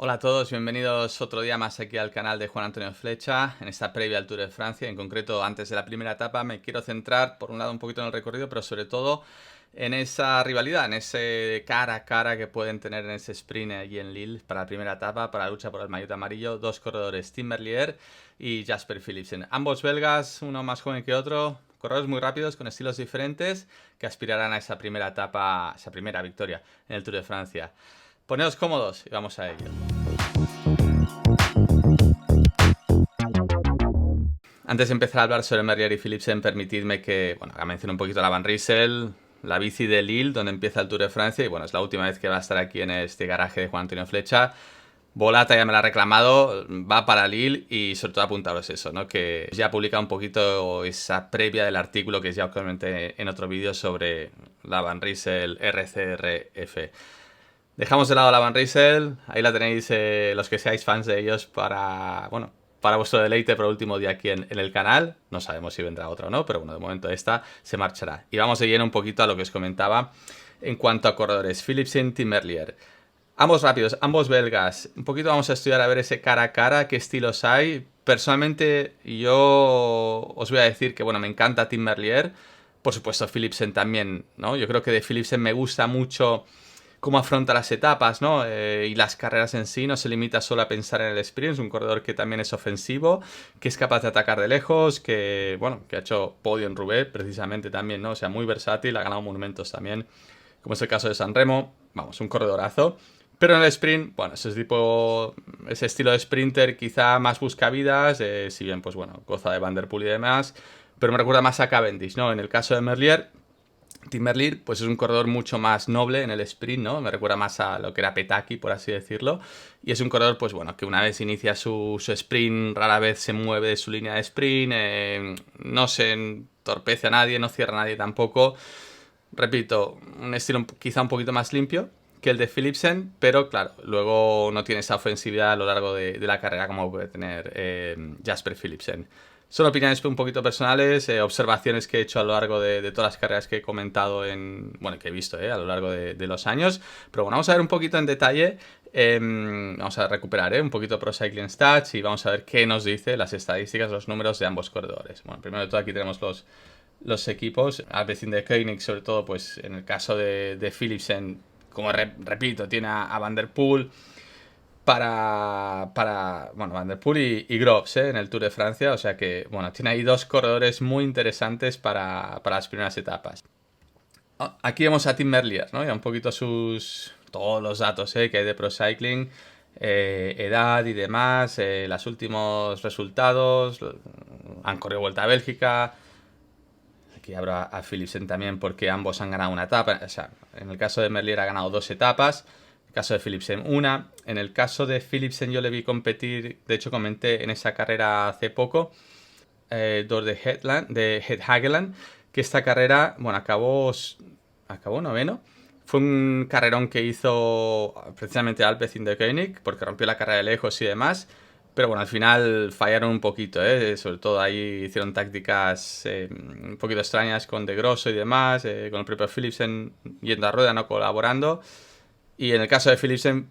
Hola a todos, bienvenidos otro día más aquí al canal de Juan Antonio Flecha, en esta previa al Tour de Francia. En concreto, antes de la primera etapa, me quiero centrar, por un lado, un poquito en el recorrido, pero sobre todo en esa rivalidad, en ese cara a cara que pueden tener en ese sprint allí en Lille para la primera etapa, para la lucha por el maillot amarillo. Dos corredores, Tim Merlier y Jasper Philipsen. Ambos belgas, uno más joven que otro, corredores muy rápidos, con estilos diferentes, que aspirarán a esa primera etapa, esa primera victoria en el Tour de Francia. Poneos cómodos y vamos a ello. Antes de empezar a hablar sobre Merlier y Philipsen, permitidme que, mencione un poquito la Van Rysel, la bici de Lille, donde empieza el Tour de Francia, y bueno, es la última vez que va a estar aquí en este garaje de Juan Antonio Flecha. Volata ya me la ha reclamado, va para Lille y sobre todo apuntaros eso, ¿no? Que ya ha publicado un poquito esa previa del artículo que ya os comenté en otro vídeo sobre la Van Rysel RCRF. Dejamos de lado la Van Rysel, ahí la tenéis los que seáis fans de ellos para vuestro deleite por el último día aquí en el canal. No sabemos si vendrá otra o no, pero bueno, de momento esta se marchará. Y vamos de lleno un poquito a lo que os comentaba en cuanto a corredores. Philipsen, Tim Merlier. Ambos rápidos, ambos belgas. Un poquito vamos a estudiar a ver ese cara a cara, qué estilos hay. Personalmente yo os voy a decir que bueno, me encanta Tim Merlier. Por supuesto Philipsen también, ¿no? Yo creo que de Philipsen me gusta mucho cómo afronta las etapas, ¿no? Y las carreras en sí, no se limita solo a pensar en el sprint, es un corredor que también es ofensivo, que es capaz de atacar de lejos, que, bueno, que ha hecho podio en Roubaix precisamente también, ¿no? O sea, muy versátil, ha ganado monumentos también, como es el caso de San Remo, vamos, un corredorazo. Pero en el sprint, bueno, ese estilo de sprinter quizá más buscavidas, si bien, pues bueno, goza de Van der Poel y demás, pero me recuerda más a Cavendish, ¿no? En el caso de Merlier, Tim Merlier, pues es un corredor mucho más noble en el sprint, ¿no? Me recuerda más a lo que era Petaki, por así decirlo. Y es un corredor, pues bueno, que una vez inicia su sprint, rara vez se mueve de su línea de sprint, no se entorpece a nadie, no cierra a nadie tampoco. Repito, un estilo quizá un poquito más limpio que el de Philipsen, pero claro, luego no tiene esa ofensividad a lo largo de la carrera como puede tener Jasper Philipsen. Son opiniones un poquito personales, observaciones que he hecho a lo largo de todas las carreras que he comentado que he visto a lo largo de los años. Pero bueno, vamos a ver un poquito en detalle, vamos a recuperar un poquito Pro Cycling Stats y vamos a ver qué nos dice las estadísticas, los números de ambos corredores. Bueno, primero de todo aquí tenemos los equipos, Alpecin de Koenig sobre todo, pues en el caso de Philipsen, como repito, tiene a Van der Poel, Van der Poel y Groves en el Tour de Francia, o sea que bueno, tiene ahí dos corredores muy interesantes para las primeras etapas. Aquí vemos a Tim Merlier, ¿no? Ya un poquito todos los datos que hay de Pro Cycling, edad y demás, los últimos resultados, han corrido Vuelta a Bélgica. Aquí habrá a Philipsen también porque ambos han ganado una etapa, o sea, en el caso de Merlier ha ganado 2 etapas, en el caso de Philipsen una. En el caso de Philipsen yo le vi competir, de hecho comenté en esa carrera hace poco, Tour de Het Hageland, que esta carrera, bueno, acabó noveno. Fue un carrerón que hizo precisamente Alpecin de Koenig, porque rompió la carrera de lejos y demás. Pero bueno, al final fallaron un poquito, sobre todo ahí hicieron tácticas un poquito extrañas con De Grosso y demás, con el propio Philipsen yendo a rueda, no colaborando. Y en el caso de Philipsen,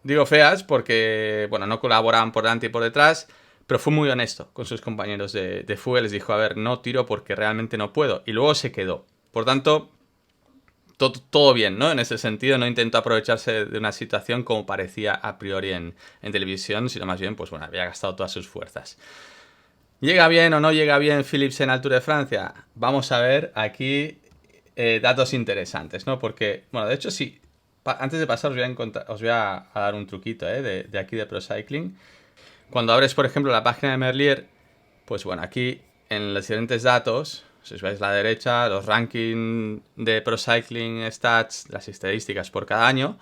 digo feas porque, bueno, no colaboraban por delante y por detrás, pero fue muy honesto con sus compañeros de fuga, les dijo, a ver, no tiro porque realmente no puedo. Y luego se quedó. Por tanto, todo bien, ¿no? En ese sentido, no intentó aprovecharse de una situación como parecía a priori en televisión, sino más bien, pues bueno, había gastado todas sus fuerzas. ¿Llega bien o no llega bien Philipsen al Tour de Francia? Vamos a ver aquí datos interesantes, ¿no? Porque, bueno, de hecho, sí, antes de pasar os voy a dar un truquito de aquí de Pro Cycling. Cuando abres, por ejemplo, la página de Merlier, pues bueno, aquí en los diferentes datos, si os veis a la derecha, los rankings de Pro Cycling Stats, las estadísticas por cada año.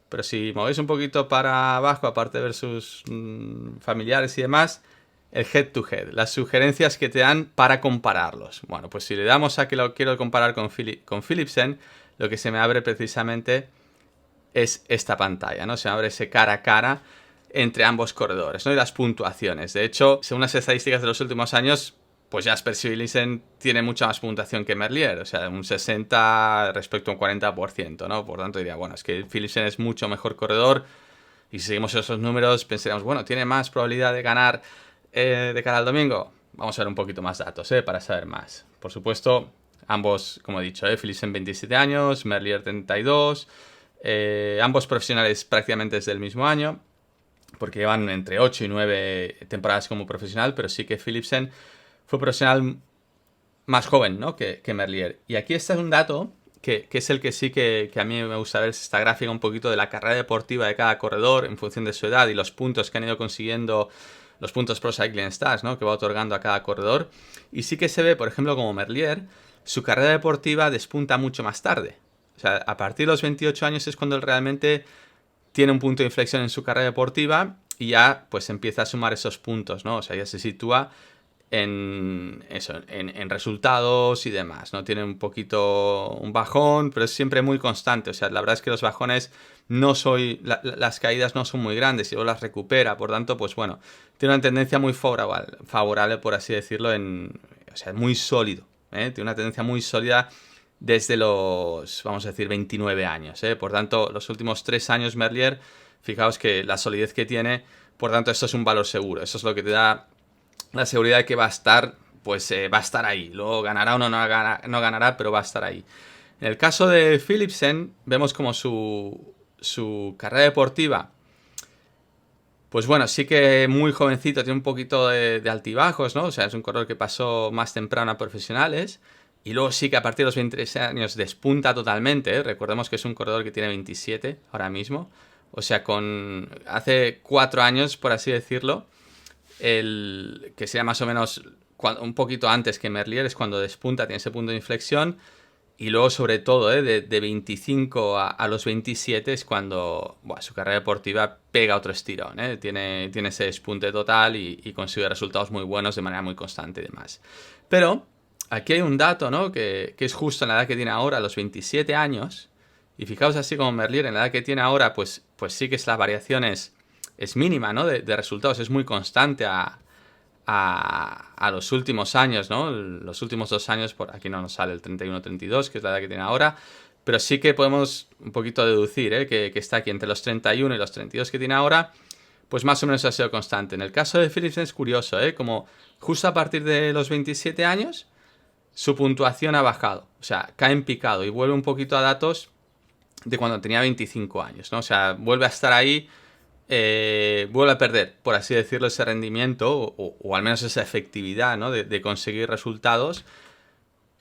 Pero si movéis un poquito para abajo, aparte de ver sus familiares y demás, el head to head, las sugerencias que te dan para compararlos. Bueno, pues si le damos a que lo quiero comparar con Philipsen, lo que se me abre precisamente es esta pantalla, ¿no? Se me abre ese cara a cara entre ambos corredores, ¿no? Y las puntuaciones. De hecho, según las estadísticas de los últimos años, pues Jasper Philipsen tiene mucha más puntuación que Merlier, o sea, un 60 respecto a un 40%, ¿no? Por tanto diría, bueno, es que Philipsen es mucho mejor corredor, Y si seguimos esos números, pensaremos, bueno, ¿tiene más probabilidad de ganar de cara al domingo? Vamos a ver un poquito más datos, para saber más. Por supuesto, ambos, como he dicho, Philipsen 27 años, Merlier 32, ambos profesionales prácticamente desde el mismo año, porque llevan entre 8 y 9 temporadas como profesional, pero sí que Philipsen fue profesional más joven, ¿no? que Merlier. Y aquí está un dato que es el que sí que a mí me gusta ver, es esta gráfica un poquito de la carrera deportiva de cada corredor en función de su edad y los puntos que han ido consiguiendo, los puntos Pro Cycling Stars, ¿no? que va otorgando a cada corredor. Y sí que se ve, por ejemplo, como Merlier, su carrera deportiva despunta mucho más tarde. O sea, a partir de los 28 años es cuando él realmente tiene un punto de inflexión en su carrera deportiva y ya pues empieza a sumar esos puntos, ¿no? O sea, ya se sitúa en eso, en resultados y demás, ¿no? Tiene un poquito un bajón, pero es siempre muy constante. O sea, la verdad es que los bajones las caídas no son muy grandes y luego las recupera, por tanto, pues bueno, tiene una tendencia muy favorable, por así decirlo, o sea, muy sólido, ¿eh? Tiene una tendencia muy sólida desde los, vamos a decir, 29 años, ¿eh? Por tanto, los últimos 3 años Merlier, fijaos que la solidez que tiene, por tanto, esto es un valor seguro. Eso es lo que te da la seguridad de que va a estar, pues va a estar ahí. Luego ganará o no ganará, pero va a estar ahí. En el caso de Philipsen, vemos como su carrera deportiva, pues bueno, sí que muy jovencito, tiene un poquito de altibajos, ¿no? O sea, es un corredor que pasó más temprano a profesionales. Y luego sí que a partir de los 23 años despunta totalmente, ¿eh? Recordemos que es un corredor que tiene 27 ahora mismo. O sea, hace 4 años, por así decirlo, que sea más o menos un poquito antes que Merlier, es cuando despunta, tiene ese punto de inflexión. Y luego, sobre todo, de 25 a los 27 es cuando su carrera deportiva pega otro estirón, ¿eh? Tiene ese despunte total y consigue resultados muy buenos de manera muy constante y demás. Pero aquí hay un dato, ¿no? que es justo en la edad que tiene ahora, a los 27 años. Y fijaos, así como Merlier, en la edad que tiene ahora, pues sí que la variación es mínima, ¿no? De resultados, es muy constante a los últimos años, ¿no? Los últimos 2 años, por aquí no nos sale el 31-32, que es la edad que tiene ahora, pero sí que podemos un poquito deducir, ¿eh? que está aquí entre los 31 y los 32 que tiene ahora, pues más o menos ha sido constante. En el caso de Philipsen es curioso, ¿eh? Como justo a partir de los 27 años, su puntuación ha bajado, o sea, cae en picado y vuelve un poquito a datos de cuando tenía 25 años, ¿no? O sea, vuelve a estar ahí, vuelve a perder, por así decirlo, ese rendimiento o al menos esa efectividad, ¿no? de conseguir resultados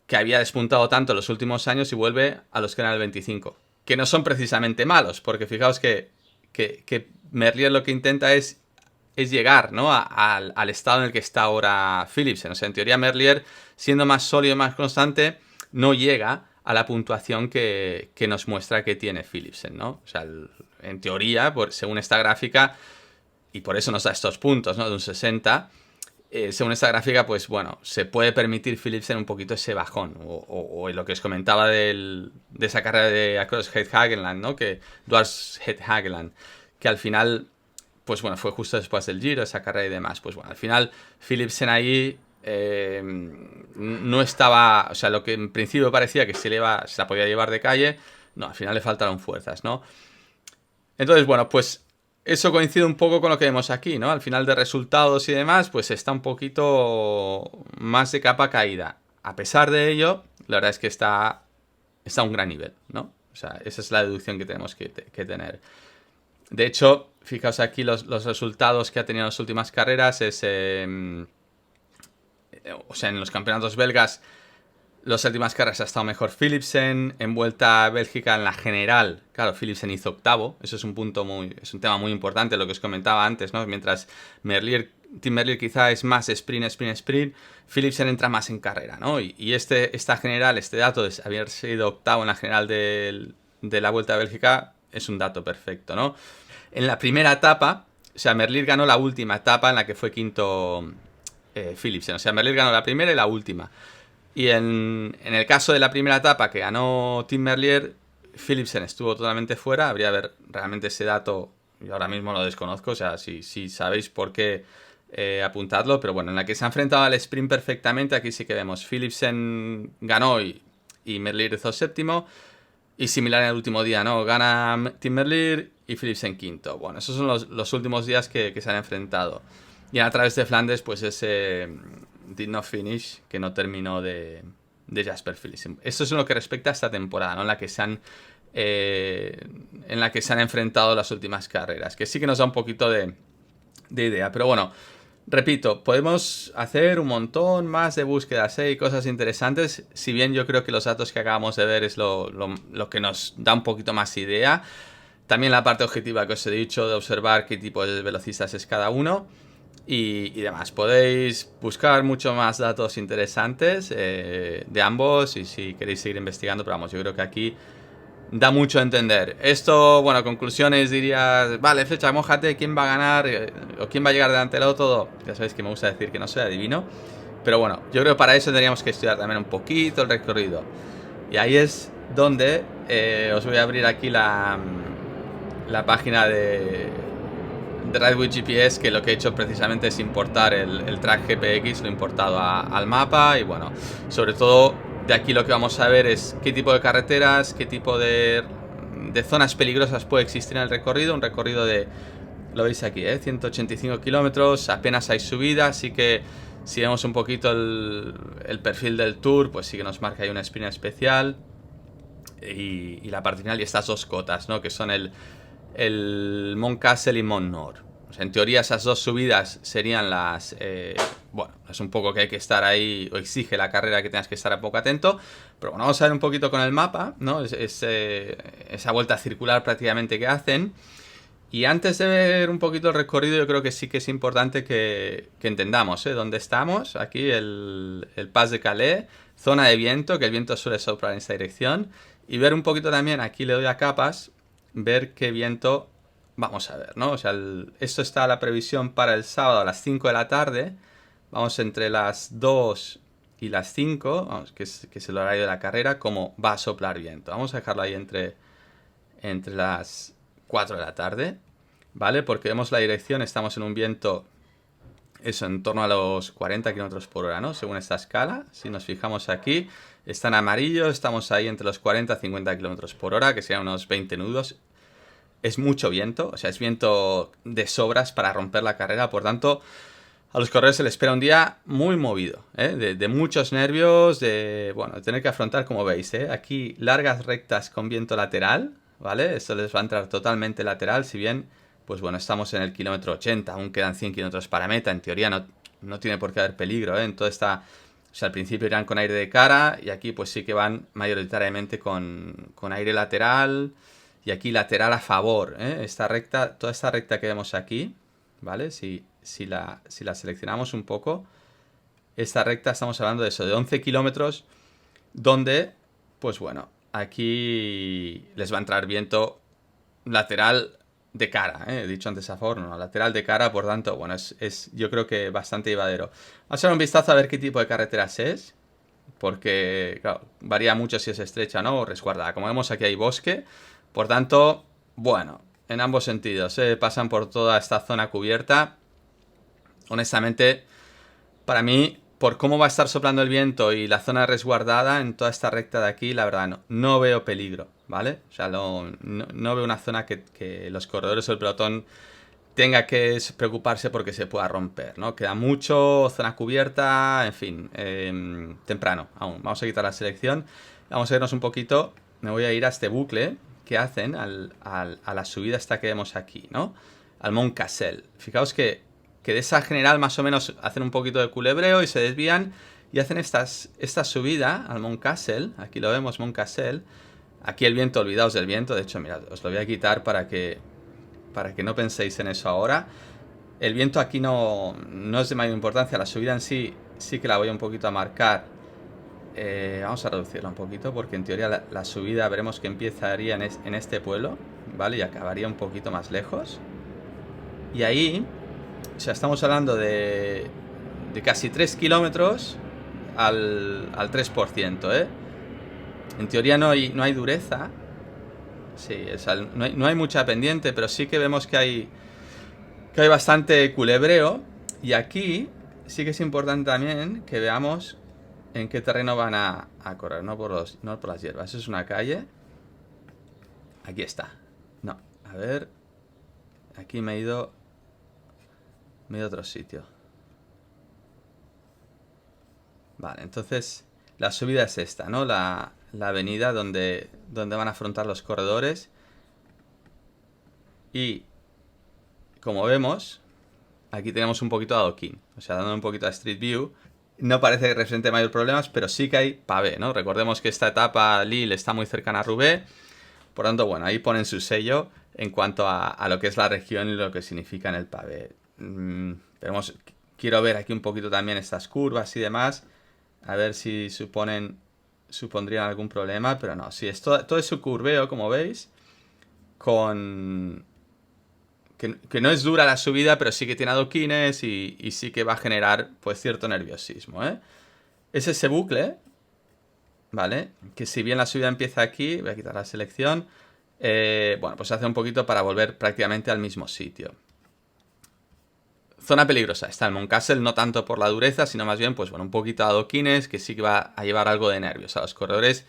que había despuntado tanto en los últimos años y vuelve a los que eran el 25. Que no son precisamente malos, porque fijaos que Merlier lo que intenta es llegar, ¿no? al estado en el que está ahora Philipsen. O sea, en teoría Merlier, siendo más sólido y más constante, no llega a la puntuación que nos muestra que tiene Philipsen, ¿no? O sea, en teoría, según esta gráfica, y por eso nos da estos puntos, ¿no? De un 60, según esta gráfica, pues bueno, se puede permitir Philipsen un poquito ese bajón, o lo que os comentaba de esa carrera de Across Het Hageland, ¿no? Dwars Het Hageland, que al final, pues bueno, fue justo después del Giro, esa carrera y demás. Pues bueno, al final Philipsen ahí no estaba, o sea, lo que en principio parecía que se la podía llevar de calle, no, al final le faltaron fuerzas, ¿no? Entonces, bueno, pues eso coincide un poco con lo que vemos aquí, ¿no? Al final de resultados y demás, pues está un poquito más de capa caída. A pesar de ello, la verdad es que está a un gran nivel, ¿no? O sea, esa es la deducción que tenemos que tener. De hecho, fijaos aquí los resultados que ha tenido en las últimas carreras. O sea, en los campeonatos belgas, las últimas carreras ha estado mejor Philipsen. En Vuelta a Bélgica, en la general, claro, Philipsen hizo octavo. Eso es un tema muy importante, lo que os comentaba antes, ¿no? Mientras Tim Merlier quizá es más sprint, Philipsen entra más en carrera, ¿no? Y esta general, este dato de haber sido octavo en la general de la Vuelta a Bélgica es un dato perfecto, ¿no? En la primera etapa, o sea, Merlier ganó la última etapa en la que fue quinto Philipsen. O sea, Merlier ganó la primera y la última. Y en el caso de la primera etapa que ganó Tim Merlier, Philipsen estuvo totalmente fuera. Habría que ver realmente ese dato, yo ahora mismo lo desconozco, o sea, si sabéis por qué, apuntadlo. Pero bueno, en la que se ha enfrentado al sprint perfectamente, aquí sí que vemos Philipsen ganó y Merlier hizo séptimo. Y similar en el último día, ¿no? Gana Tim Merlier y Philipsen quinto. Bueno, esos son los últimos días que se han enfrentado. Y a través de Flandes, pues ese did not finish, que no terminó de Jasper Philipsen. Esto es en lo que respecta a esta temporada, ¿no? En la que se han enfrentado las últimas carreras. Que sí que nos da un poquito de idea. Pero bueno, repito, podemos hacer un montón más de búsquedas y cosas interesantes, si bien yo creo que los datos que acabamos de ver es lo que nos da un poquito más idea. También la parte objetiva que os he dicho de observar qué tipo de velocistas es cada uno y demás. Podéis buscar mucho más datos interesantes de ambos y si queréis seguir investigando, pero vamos, yo creo que aquí da mucho a entender. Esto, bueno, conclusiones dirías, vale, Flecha, mójate, ¿quién va a ganar? ¿O quién va a llegar delante del otro? Ya sabéis que me gusta decir que no soy adivino. Pero bueno, yo creo que para eso tendríamos que estudiar también un poquito el recorrido. Y ahí es donde os voy a abrir aquí la página de Ride with GPS, que lo que he hecho precisamente es importar el track GPX, lo he importado al mapa y bueno, sobre todo de aquí lo que vamos a ver es qué tipo de carreteras, qué tipo de zonas peligrosas puede existir en el recorrido. Un recorrido de, lo veis aquí, 185 kilómetros, apenas hay subida, así que si vemos un poquito el perfil del Tour, pues sí que nos marca ahí una sprint especial y la parte final y estas dos cotas, ¿no? Que son el Mont Cassel y Mont Nord. O sea, en teoría esas dos subidas serían las... bueno, es un poco que hay que estar ahí, o exige la carrera que tengas que estar un poco atento. Pero bueno, vamos a ver un poquito con el mapa, ¿no? Esa vuelta circular prácticamente que hacen. Y antes de ver un poquito el recorrido, yo creo que sí que es importante que entendamos dónde estamos. Aquí el Pas de Calais, zona de viento, que el viento suele soplar en esta dirección. Y ver un poquito también, aquí le doy a capas, ver qué viento vamos a ver, ¿no? O sea, esto está a la previsión para el sábado a las 5 de la tarde. Vamos entre las 2 y las 5, vamos, que es el horario de la carrera, cómo va a soplar viento. Vamos a dejarlo ahí entre las 4 de la tarde, ¿vale? Porque vemos la dirección, estamos en un viento, eso, en torno a los 40 km por hora, ¿no? Según esta escala, si nos fijamos aquí, está en amarillo, estamos ahí entre los 40 y 50 km por hora, que serían unos 20 nudos. Es mucho viento, o sea, es viento de sobras para romper la carrera, por tanto, a los corredores se les espera un día muy movido, de muchos nervios, de tener que afrontar, como veis, aquí largas rectas con viento lateral, ¿vale? Esto les va a entrar totalmente lateral, si bien, pues bueno, estamos en el kilómetro 80, aún quedan 100 kilómetros para meta, en teoría no tiene por qué haber peligro, en toda esta... O sea, al principio irán con aire de cara y aquí pues sí que van mayoritariamente con aire lateral y aquí lateral a favor, esta recta, toda esta recta que vemos aquí, ¿vale? Si la seleccionamos un poco, esta recta estamos hablando de eso, de 11 kilómetros, donde, pues bueno, aquí les va a entrar viento lateral de cara, he dicho antes a favor, no, lateral de cara, por tanto, bueno, es yo creo que bastante llevadero. Vamos a dar un vistazo a ver qué tipo de carreteras es, porque, claro, varía mucho si es estrecha, ¿no? O resguardada. Como vemos, aquí hay bosque, por tanto, bueno, en ambos sentidos, pasan por toda esta zona cubierta. Honestamente, para mí, por cómo va a estar soplando el viento y la zona resguardada en toda esta recta de aquí, la verdad, no veo peligro, ¿vale? O sea, no veo una zona que los corredores o el pelotón tenga que preocuparse porque se pueda romper, ¿no? Queda mucho, zona cubierta, en fin, temprano aún. Vamos a quitar la selección, vamos a irnos un poquito, me voy a ir a este bucle que hacen a la subida esta que vemos aquí, ¿no? Al Mont Cassel. Fijaos que de esa general más o menos hacen un poquito de culebreo y se desvían y hacen esta subida al Mont Cassel. Aquí lo vemos, Mont Cassel. Aquí el viento, olvidaos del viento. De hecho, mirad, os lo voy a quitar para que no penséis en eso ahora. El viento aquí no es de mayor importancia. La subida en sí que la voy un poquito a marcar. Vamos a reducirla un poquito porque en teoría la subida veremos que empezaría en este pueblo, ¿vale? Y acabaría un poquito más lejos. Y ahí... O sea, estamos hablando de casi 3 kilómetros al 3%, ¿eh? En teoría no hay dureza. Sí, o sea, no hay mucha pendiente, pero sí que vemos que hay bastante culebreo. Y aquí sí que es importante también que veamos en qué terreno van a correr, no por las hierbas. Es una calle. Aquí está. No, a ver. Aquí me he ido a otro sitio. Vale, entonces la subida es esta, ¿no? La avenida donde van a afrontar los corredores. Y como vemos, aquí tenemos un poquito de adoquín. O sea, dando un poquito a Street View. No parece que represente mayor problemas, pero sí que hay pavé, ¿no? Recordemos que esta etapa Lille está muy cercana a Roubaix. Por tanto, bueno, ahí ponen su sello en cuanto a lo que es la región y lo que significa en el pavé. Quiero ver aquí un poquito también estas curvas y demás. A ver si supondrían algún problema, pero no. Sí, todo es su curveo, como veis. Que no es dura la subida, pero sí que tiene adoquines y sí que va a generar pues cierto nerviosismo, ¿eh? Es ese bucle, ¿vale? Que si bien la subida empieza aquí, voy a quitar la selección, bueno, pues hace un poquito para volver prácticamente al mismo sitio. Zona peligrosa, está el Moncastle, no tanto por la dureza, sino más bien, pues bueno, un poquito de adoquines, que sí que va a llevar algo de nervios a los corredores.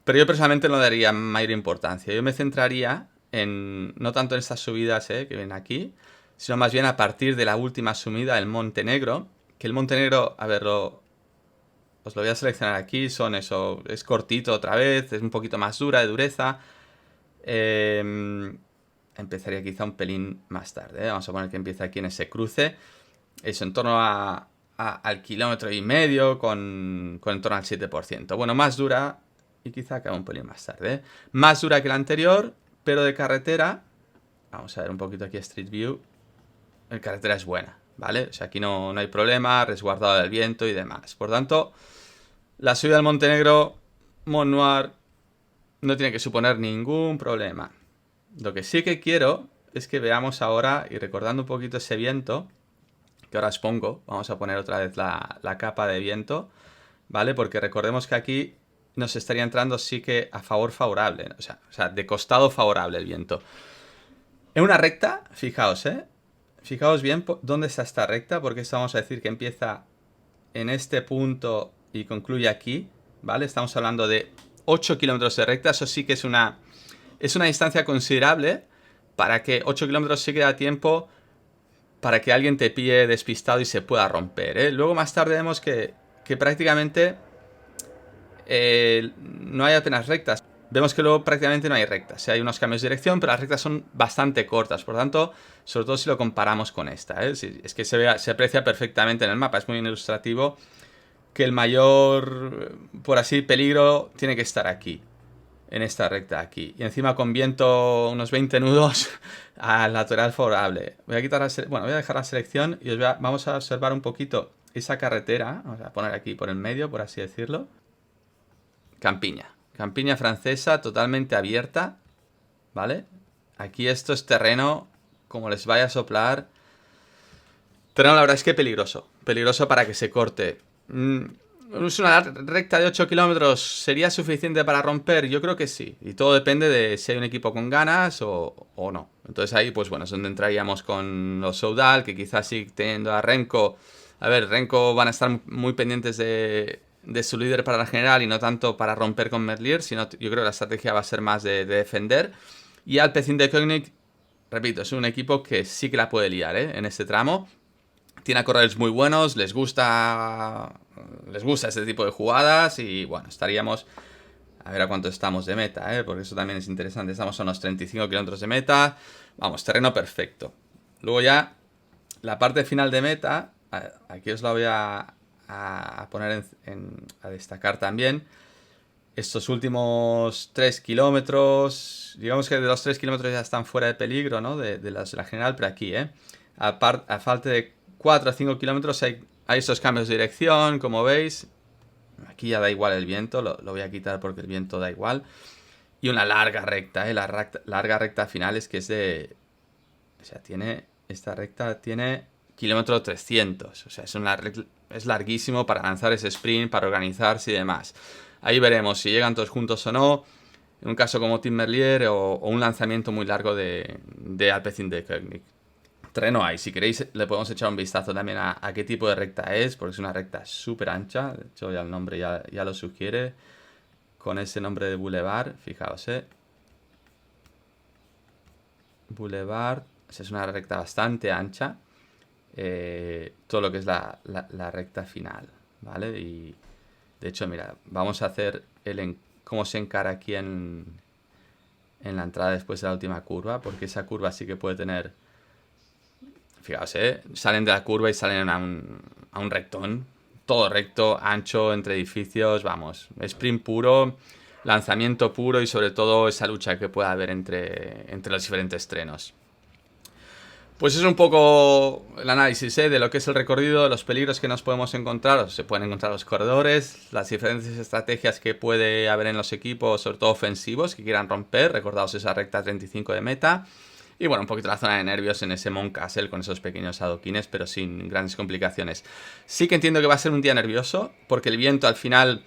Pero yo personalmente no daría mayor importancia. Yo me centraría no tanto en estas subidas que vienen aquí, sino más bien a partir de la última subida, el Montenegro. Que el Montenegro, a ver, os lo voy a seleccionar aquí, es cortito otra vez, es un poquito más dura de dureza. Empezaría quizá un pelín más tarde. Vamos a poner que empieza aquí en ese cruce. Eso, en torno al kilómetro y medio, con en torno al 7%. Bueno, más dura y quizá acabe un pelín más tarde. Más dura que la anterior, pero de carretera. Vamos a ver un poquito aquí Street View. La carretera es buena, ¿vale? O sea, aquí no hay problema, resguardado del viento y demás. Por tanto, la subida del Montenegro, Mont Noir, no tiene que suponer ningún problema. Lo que sí que quiero es que veamos ahora, y recordando un poquito ese viento, que ahora os pongo, vamos a poner otra vez la capa de viento, ¿vale? Porque recordemos que aquí nos estaría entrando sí que a favor favorable, o sea, de costado favorable el viento. En una recta, fijaos, fijaos bien dónde está esta recta, porque esto vamos a decir que empieza en este punto y concluye aquí, ¿vale? Estamos hablando de 8 kilómetros de recta, eso sí que es una distancia considerable para que 8 kilómetros sí que da tiempo para que alguien te pille despistado y se pueda romper, ¿eh? Luego más tarde vemos que prácticamente no hay apenas rectas. Vemos que luego prácticamente no hay rectas. Hay unos cambios de dirección, pero las rectas son bastante cortas. Por tanto, sobre todo si lo comparamos con esta, ¿eh? Es que se aprecia perfectamente en el mapa. Es muy ilustrativo que el mayor, por así, peligro tiene que estar aquí, en esta recta aquí. Y encima con viento unos 20 nudos al lateral favorable. Voy a dejar la selección y vamos a observar un poquito esa carretera. Vamos a poner aquí por el medio, por así decirlo. Campiña francesa, totalmente abierta, ¿vale? Aquí esto es terreno, como les vaya a soplar. Terreno, la verdad es que peligroso. Peligroso para que se corte. ¿Una recta de 8 kilómetros sería suficiente para romper? Yo creo que sí. Y todo depende de si hay un equipo con ganas o no. Entonces ahí, pues bueno, es donde entraríamos con los Soudal, que quizás sí teniendo a Renko. A ver, Renko van a estar muy pendientes de su líder para la general y no tanto para romper con Merlier, sino yo creo que la estrategia va a ser más de defender. Y Alpecin-Deceuninck, repito, es un equipo que sí que la puede liar, en este tramo. Tiene a corredores muy buenos, les gusta este tipo de jugadas y bueno, estaríamos a ver a cuánto estamos de meta, porque eso también es interesante. Estamos a unos 35 kilómetros de meta, vamos, terreno perfecto. Luego ya la parte final de meta, aquí os la voy a poner a destacar también. Estos últimos 3 kilómetros, digamos que de los 3 kilómetros ya están fuera de peligro, ¿no? De la general, pero aquí, a falta de 4 o 5 kilómetros hay estos cambios de dirección, como veis. Aquí ya da igual el viento, lo voy a quitar porque el viento da igual. Y una larga recta, la larga recta final es que es de... O sea, esta recta tiene kilómetro 300. O sea, es larguísimo para lanzar ese sprint, para organizarse y demás. Ahí veremos si llegan todos juntos o no. En un caso como Tim Merlier o un lanzamiento muy largo de Alpecin-Deceuninck. Terreno hay. Si queréis le podemos echar un vistazo también a qué tipo de recta es, porque es una recta súper ancha. De hecho ya el nombre ya lo sugiere. Con ese nombre de boulevard, fijaos, Boulevard, es una recta bastante ancha, todo lo que es la recta final, ¿vale? Y de hecho, mira, vamos a hacer cómo se encara aquí en la entrada después de la última curva, porque esa curva sí que puede tener, fijaos, salen de la curva y salen a un rectón, todo recto, ancho, entre edificios, vamos, sprint puro, lanzamiento puro y sobre todo esa lucha que pueda haber entre los diferentes trenos. Pues es un poco el análisis de lo que es el recorrido, los peligros que nos podemos encontrar, o se pueden encontrar los corredores, las diferentes estrategias que puede haber en los equipos, sobre todo ofensivos, que quieran romper, recordaos esa recta 35 de meta, y bueno, un poquito la zona de nervios en ese Mount Castle con esos pequeños adoquines, pero sin grandes complicaciones. Sí que entiendo que va a ser un día nervioso, porque el viento al final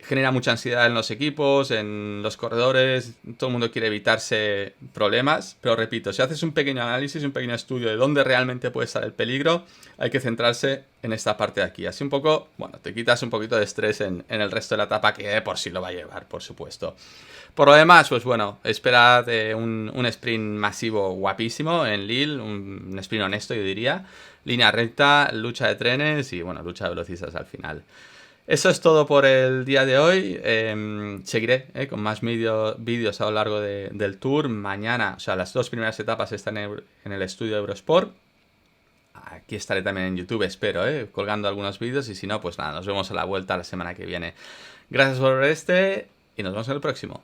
genera mucha ansiedad en los equipos, en los corredores, todo el mundo quiere evitarse problemas, pero repito, si haces un pequeño análisis, un pequeño estudio de dónde realmente puede estar el peligro, hay que centrarse en esta parte de aquí. Así un poco, bueno, te quitas un poquito de estrés en el resto de la etapa, que de por sí lo va a llevar, por supuesto. Por lo demás, pues bueno, esperad un sprint masivo guapísimo en Lille, un sprint honesto, yo diría. Línea recta, lucha de trenes y bueno, lucha de velocistas al final. Eso es todo por el día de hoy. Seguiré con más vídeos a lo largo del tour. Mañana, o sea, las 2 primeras etapas están en el estudio de Eurosport. Aquí estaré también en YouTube, espero, colgando algunos vídeos. Y si no, pues nada, nos vemos a la vuelta la semana que viene. Gracias por y nos vemos en el próximo.